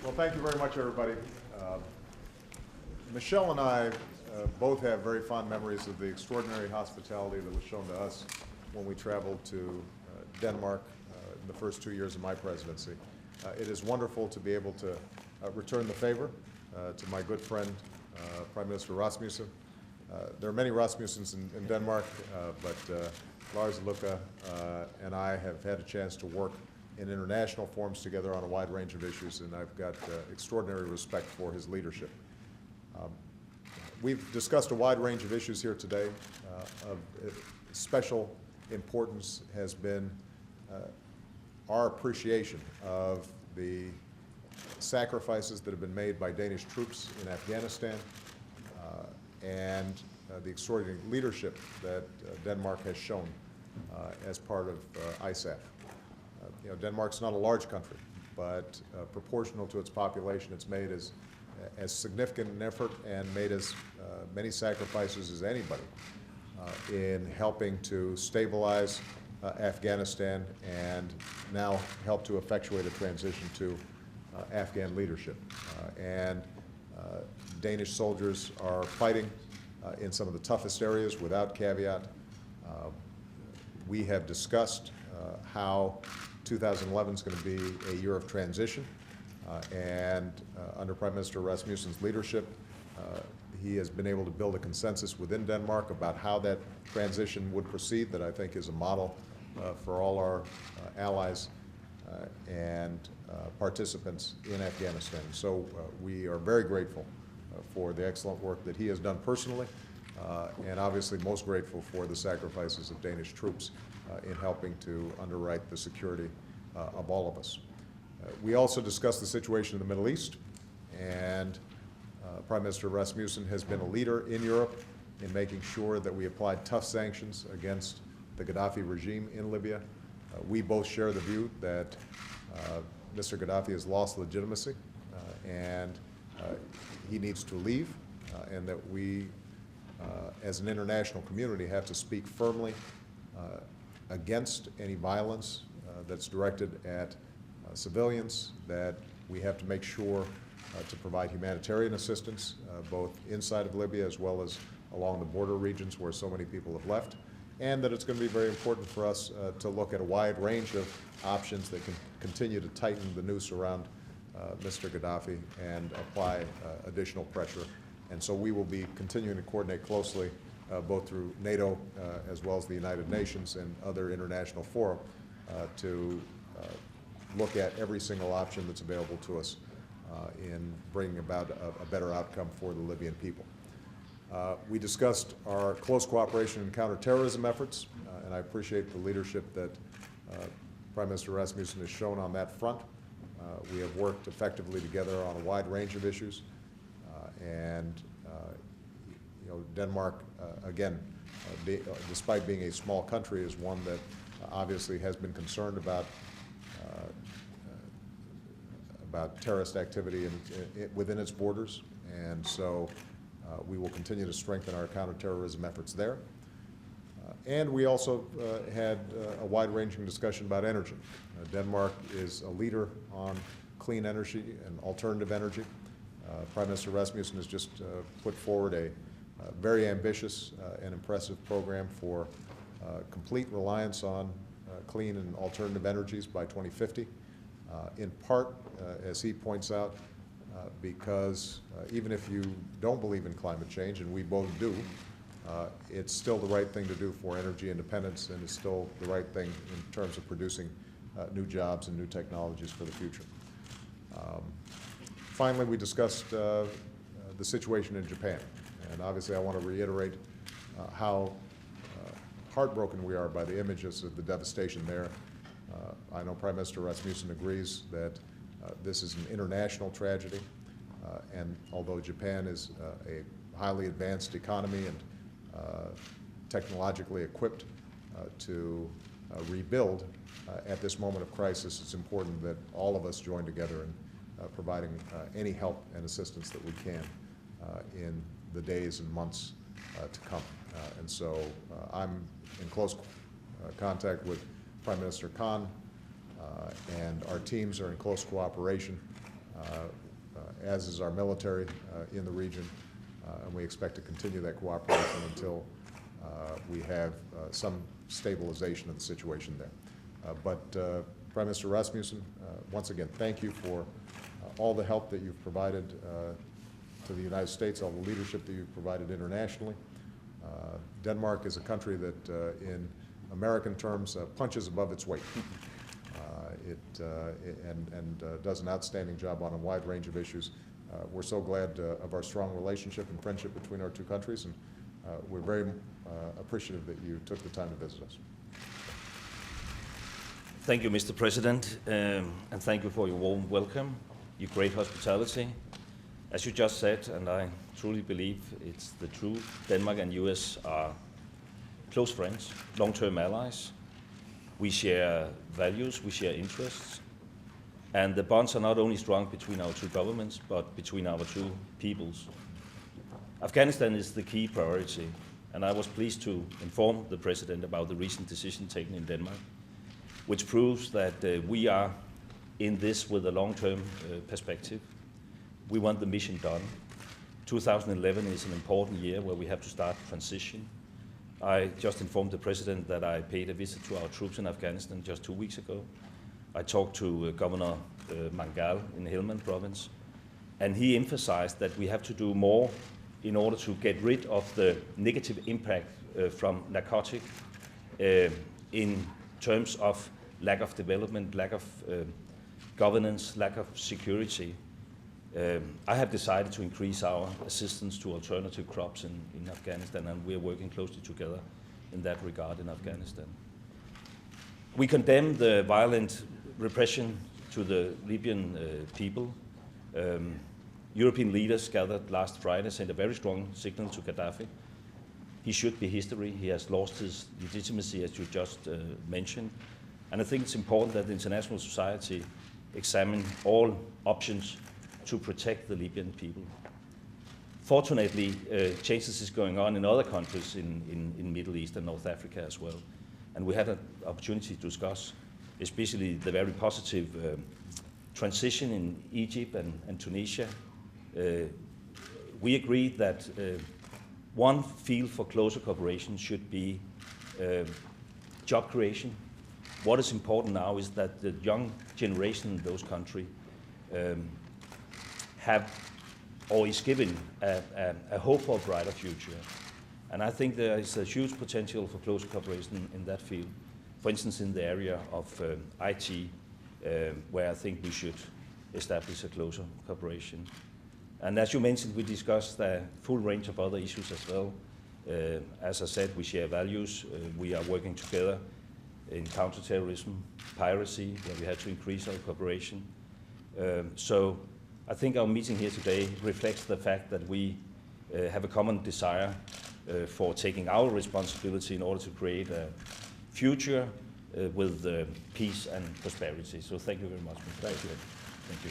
Well, thank you very much, everybody. Michelle and I both have very fond memories of the extraordinary hospitality that was shown to us when we traveled to Denmark in the first 2 years of my presidency. It is wonderful to be able to return the favor to my good friend, Prime Minister Rasmussen. There are many Rasmussens in Denmark, but Lars Løkke and I have had a chance to work in international forums together on a wide range of issues, and I've got extraordinary respect for his leadership. We've discussed a wide range of issues here today. Of special importance has been our appreciation of the sacrifices that have been made by Danish troops in Afghanistan and the extraordinary leadership that Denmark has shown as part of ISAF. Denmark's not a large country, but proportional to its population, it's made as significant an effort and made as many sacrifices as anybody in helping to stabilize Afghanistan and now help to effectuate a transition to Afghan leadership. Danish soldiers are fighting in some of the toughest areas without caveat. We have discussed how 2011 is going to be a year of transition, and under Prime Minister Rasmussen's leadership, he has been able to build a consensus within Denmark about how that transition would proceed that I think is a model for all our allies and participants in Afghanistan. So we are very grateful for the excellent work that he has done personally, and obviously most grateful for the sacrifices of Danish troops in helping to underwrite the security of all of us. We also discussed the situation in the Middle East, and Prime Minister Rasmussen has been a leader in Europe in making sure that we applied tough sanctions against the Gaddafi regime in Libya. We both share the view that Mr. Gaddafi has lost legitimacy and he needs to leave, and that we, as an international community, have to speak firmly against any violence that's directed at civilians, that we have to make sure to provide humanitarian assistance both inside of Libya as well as along the border regions where so many people have left, and that it's going to be very important for us to look at a wide range of options that can continue to tighten the noose around Mr. Gaddafi and apply additional pressure. And so we will be continuing to coordinate closely both through NATO as well as the United Nations and other international fora to look at every single option that's available to us in bringing about a better outcome for the Libyan people. We discussed our close cooperation in counterterrorism efforts, and I appreciate the leadership that Prime Minister Rasmussen has shown on that front. We have worked effectively together on a wide range of issues, and Denmark, again, despite being a small country, is one that obviously has been concerned about terrorist activity within its borders, and so we will continue to strengthen our counterterrorism efforts there. And we also had a wide-ranging discussion about energy. Denmark is a leader on clean energy and alternative energy. Prime Minister Rasmussen has just put forward a very ambitious and impressive program for complete reliance on clean and alternative energies by 2050, in part, as he points out, because even if you don't believe in climate change, and we both do, it's still the right thing to do for energy independence, and it's still the right thing in terms of producing new jobs and new technologies for the future. Finally, we discussed the situation in Japan, and obviously I want to reiterate how heartbroken we are by the images of the devastation there. I know Prime Minister Rasmussen agrees that this is an international tragedy, and although Japan is a highly advanced economy and technologically equipped to rebuild at this moment of crisis, it's important that all of us join together in providing any help and assistance that we can in the days and months to come. And so I'm in close contact with Prime Minister Khan, and our teams are in close cooperation as is our military in the region, and we expect to continue that cooperation until we have some stabilization of the situation there. Prime Minister Rasmussen, once again, thank you for all the help that you've provided to the United States, all the leadership that you've provided internationally. Denmark is a country that, in American terms, punches above its weight. Does an outstanding job on a wide range of issues. We're so glad of our strong relationship and friendship between our two countries, and we're very appreciative that you took the time to visit us. Thank you, Mr. President, and thank you for your warm welcome, your great hospitality. As you just said, and I truly believe it's the truth, Denmark and US are close friends, long-term allies. We share values, we share interests, and the bonds are not only strong between our two governments, but between our two peoples. Afghanistan is the key priority, and I was pleased to inform the President about the recent decision taken in Denmark, which proves that we are in this with a long-term perspective. We want the mission done. 2011 is an important year where we have to start transition. I just informed the President that I paid a visit to our troops in Afghanistan just 2 weeks ago. I talked to Governor Mangal in Helmand province, and he emphasized that we have to do more in order to get rid of the negative impact from narcotic in terms of lack of development, lack of governance, lack of security. I have decided to increase our assistance to alternative crops in Afghanistan, and we are working closely together in that regard in Afghanistan. We condemn the violent repression to the Libyan people. European leaders gathered last Friday sent a very strong signal to Gaddafi. He should be history. He has lost his legitimacy, as you just mentioned. And I think it's important that the international society examine all options to protect the Libyan people. Fortunately, changes is going on in other countries in Middle East and North Africa as well. And we had an opportunity to discuss especially the very positive transition in Egypt and Tunisia. We agreed that one field for closer cooperation should be job creation. What is important now is that the young generation in those countries have or is given a hope for a brighter future. And I think there is a huge potential for closer cooperation in that field. For instance, in the area of IT, where I think we should establish a closer cooperation. And as you mentioned, we discussed a full range of other issues as well. As I said, we share values. We are working together in counterterrorism, piracy, where we had to increase our cooperation. So I think our meeting here today reflects the fact that we have a common desire for taking our responsibility in order to create a future with peace and prosperity. So thank you very much. Thank you. Thank you.